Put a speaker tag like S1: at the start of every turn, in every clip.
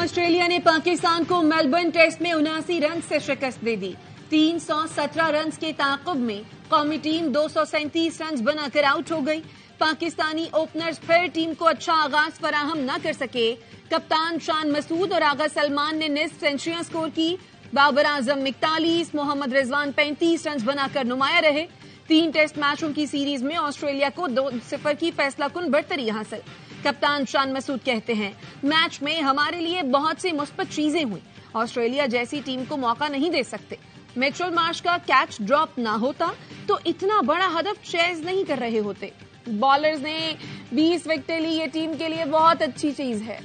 S1: Australia ने पाकिस्तान को Melbourne test में 79 रन से शिकस्त दे दी। 317 रन के ताक़ुब में कौमी टीम 237 रन बनाकर आउट हो गई। पाकिस्तानी ओपनर्स फिर टीम को अच्छा आगाज फराहम न कर सके। कप्तान शान मसूद और आगा सलमान ने निस्फ सेंचुरियां स्कोर की। बाबर आजम 41, मोहम्मद रिजवान 35 रन बनाकर नुमाया रहे। 3 टेस्ट मैचों की सीरीज में ऑस्ट्रेलिया को 2-0 की फैसलाकुन बढ़तरी हासिल। कप्तान शान मसूद कहते हैं, मैच में हमारे लिए बहुत सी मुस्बत चीजें हुई। ऑस्ट्रेलिया जैसी टीम को मौका नहीं दे सकते। मिचेल मार्श का कैच ड्रॉप ना होता तो इतना बड़ा हदफ चेज नहीं कर रहे होते। बॉलर्स ने 20 विकेटें ली, ये टीम के लिए बहुत अच्छी चीज है।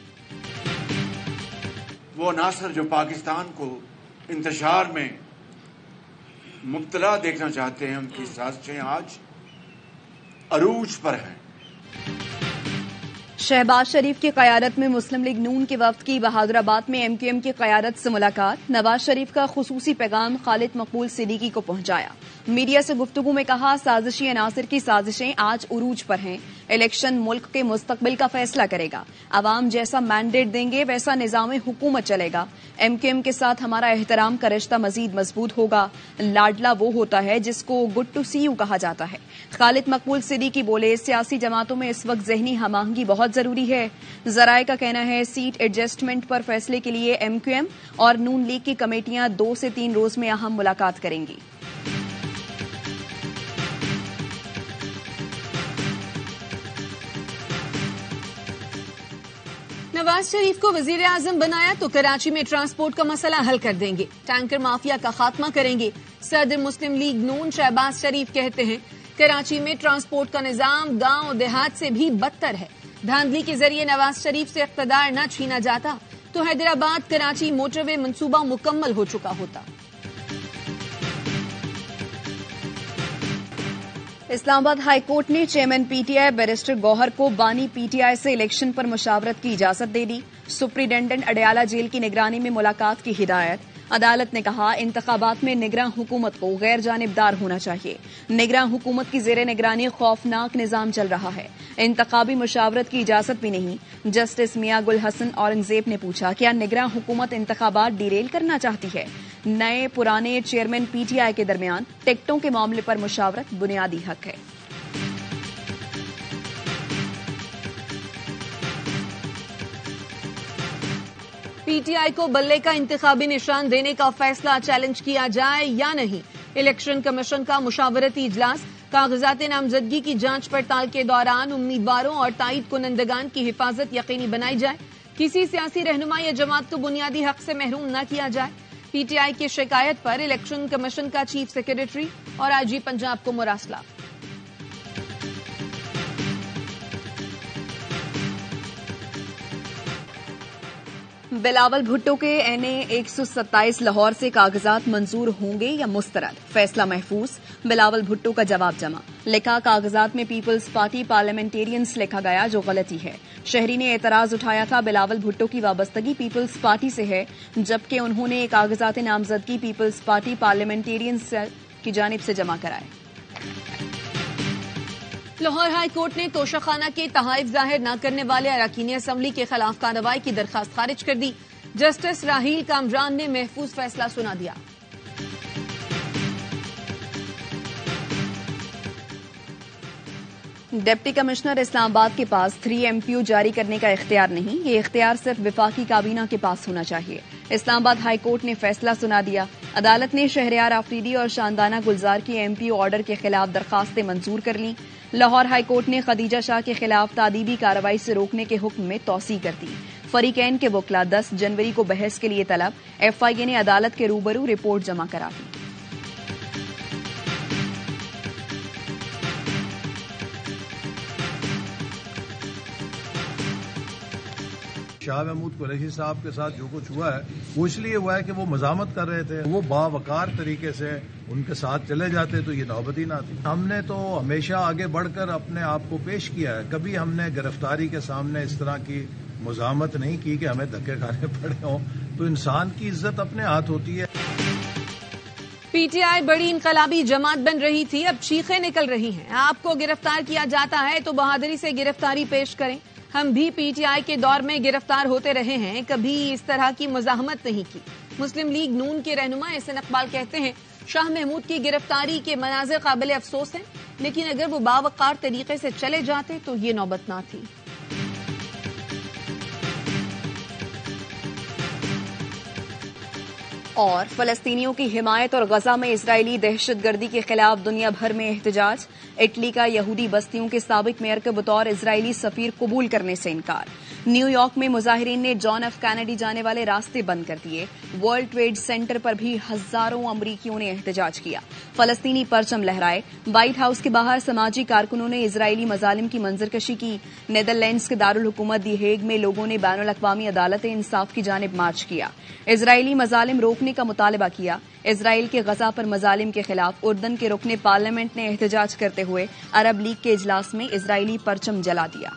S2: वो नासर जो पाकिस्तान को इंतशार में मुब्तला देखना चाहते हैं, उनकी साजिशें आज अरूज पर हैं।
S3: शहबाज शरीफ की क़यादत में मुस्लिम लीग नून के वफ्द की बहादुराबाद में एमक्यूएम की क़यादत से मुलाकात। नवाज शरीफ का खुसूसी पैगाम खालिद मकबूल सिद्दीकी को पहुंचाया। मीडिया से गुफ्तगू में कहा, साजिशी अनासिर की साजिशें आज उरूज पर हैं। इलेक्शन मुल्क के मुस्तकबिल का फैसला करेगा। अवाम जैसा मैंडेट देंगे वैसा निज़ाम हुकूमत चलेगा। एमक्यूएम के साथ हमारा एहतराम का रिश्ता मजीद मजबूत होगा। लाडला वो होता है जिसको गुड टू सी यू कहा जाता है। खालिद मकबूल सिद्दीकी बोले, सियासी जमातों में इस वक्त जहनी हमाहंगी बहुत जरूरी है। जराये का कहना है, सीट एडजस्टमेंट पर फैसले के लिए एमक्यूएम और नून लीग की कमेटियां 2 से 3 रोज में अहम मुलाकात करेंगी।
S1: नवाज शरीफ को वजीर आजम बनाया तो कराची में ट्रांसपोर्ट का मसला हल कर देंगे। टैंकर माफिया का खात्मा करेंगे। सदर मुस्लिम लीग नून शहबाज शरीफ कहते हैं, कराची में ट्रांसपोर्ट का निजाम गांव देहात से भी बदतर है। धांधली के जरिए नवाज शरीफ से इख्तिदार न छीना जाता तो हैदराबाद कराची मोटरवे मंसूबा मुकम्मल हो चुका होता।
S3: इस्लामाबाद हाई कोर्ट ने चेयरमैन पीटीआई बैरिस्टर गौहर को बानी पीटीआई से इलेक्शन पर मुशावरत की इजाजत दे दी। सुप्रिंटेंडेंट अडयाला जेल की निगरानी में मुलाकात की हिदायत। अदालत ने कहा, इंतखाबात में निगरान हुकूमत को गैर जानिबदार होना चाहिए। निगरान हुकूमत की जेर निगरानी खौफनाक निजाम चल रहा है। इंतखाबी मुशावरत की इजाजत भी नहीं। जस्टिस मियां गुल हसन औरंगजेब ने पूछा, क्या निगरान हुकूमत इंतखाबात डिरेल करना चाहती है? नए पुराने चेयरमैन पीटीआई के दरमियान टिकटों के मामले पर मुशावरत बुनियादी हक है।
S1: पीटीआई को बल्ले का इंतखाबी निशान देने का फैसला चैलेंज किया जाए या नहीं। इलेक्शन कमीशन का मुशावरती इजलास। कागजात नामजदगी की जांच पड़ताल के दौरान उम्मीदवारों और ताईद कुनंदगान की हिफाजत यकीनी बनाई जाए। किसी सियासी रहनुमा या जमात को बुनियादी हक से महरूम न किया जाए। पीटीआई की शिकायत पर इलेक्शन कमीशन का चीफ सेक्रेटरी और आईजी पंजाब को मुरासला।
S3: बिलावल भुट्टो के एनए 127 लाहौर से कागजात मंजूर होंगे या मुस्तरद, फैसला महफूज। बिलावल भुट्टो का जवाब जमा। लिखा, कागजात में पीपल्स पार्टी पार्लियामेंटेरियंस लिखा गया जो गलती है। शहरी ने एतराज उठाया था, बिलावल भुट्टो की वाबस्तगी पीपल्स पार्टी से है, जबकि उन्होंने कागजात नामजदगी पीपल्स पार्टी पार्लियामेंटेरियंस की जानिब से जमा कराए।
S1: लाहौर हाई कोर्ट ने तोशाखाना के तहाइफ जाहिर न करने वाले अरकान असम्बली के खिलाफ कार्रवाई की दरखास्त खारिज कर दी। जस्टिस राहील कामरान ने महफूज फैसला सुना दिया।
S3: डिप्टी कमिश्नर इस्लामाबाद के पास 3 MPO जारी करने का इख्तियार नहीं, ये इख्तियार सिर्फ विफाकी काबीना के पास होना चाहिए। इस्लामाबाद हाई कोर्ट ने फैसला सुना दिया। अदालत ने शहरयार आफरीदी और शानदाना गुलजार की MPO ऑर्डर के खिलाफ दरखास्तें मंजूर कर ली। लाहौर हाई कोर्ट ने खदीजा शाह के खिलाफ तादीबी कार्रवाई से रोकने के हुक्म में तौसी कर दी। फरीकैन के वकला 10 जनवरी को बहस के लिए तलब। FIA ने अदालत के रूबरू रिपोर्ट जमा करा दी।
S4: शाह महमूद कुरैशी साहब के साथ जो कुछ हुआ है वो इसलिए हुआ है कि वो मजामत कर रहे थे। वो बावकार तरीके से उनके साथ चले जाते तो ये नौबत ही ना आती। हमने तो हमेशा आगे बढ़कर अपने आप को पेश किया है। कभी हमने गिरफ्तारी के सामने इस तरह की मजामत नहीं की कि हमें धक्के खाने पड़े हों। तो इंसान की इज्जत अपने हाथ होती है।
S1: पीटीआई बड़ी इनकलाबी जमात बन रही थी, अब चीखें निकल रही हैं। आपको गिरफ्तार किया जाता है तो बहादुरी से गिरफ्तारी पेश करें। हम भी पीटीआई के दौर में गिरफ्तार होते रहे हैं, कभी इस तरह की मुजाहमत नहीं की। मुस्लिम लीग नून के रहनुमा एहसन इकबाल कहते हैं, शाह महमूद की गिरफ्तारी के मनाज़िर काबिल अफसोस हैं, लेकिन अगर वो बावकार तरीके से चले जाते तो ये नौबत ना थी।
S3: और फलस्तीनियों की हिमायत और गजा में इजरायली दहशतगर्दी के खिलाफ दुनिया भर में एहतजाज। इटली का यहूदी बस्तियों के साबिक मेयर के बतौर इजरायली सफीर कबूल करने से इनकार। न्यूयॉर्क में मुजाहिरीन ने जॉन एफ कैनेडी जाने वाले रास्ते बंद कर दिए। वर्ल्ड ट्रेड सेंटर पर भी हजारों अमरीकियों ने एहतजाज किया। फलस्तीनी परचम लहराए। व्हाइट हाउस के बाहर समाजी कारकुनों ने इजरायली मजालिम की मंजरकशी की। नीदरलैंड्स के दारुल हुकूमत दी हेग में लोगों ने बैनुल अक़वामी अदालत इंसाफ की जानिब मार्च किया। इजरायली मजालिम रोकने का मुतालबा किया। इजराइल के गजा पर मजालिम के खिलाफ उर्दन के रुकने पार्लियामेंट ने एहतजाज करते हुए अरब लीग के इजलास में इजरायली परचम जला दिया।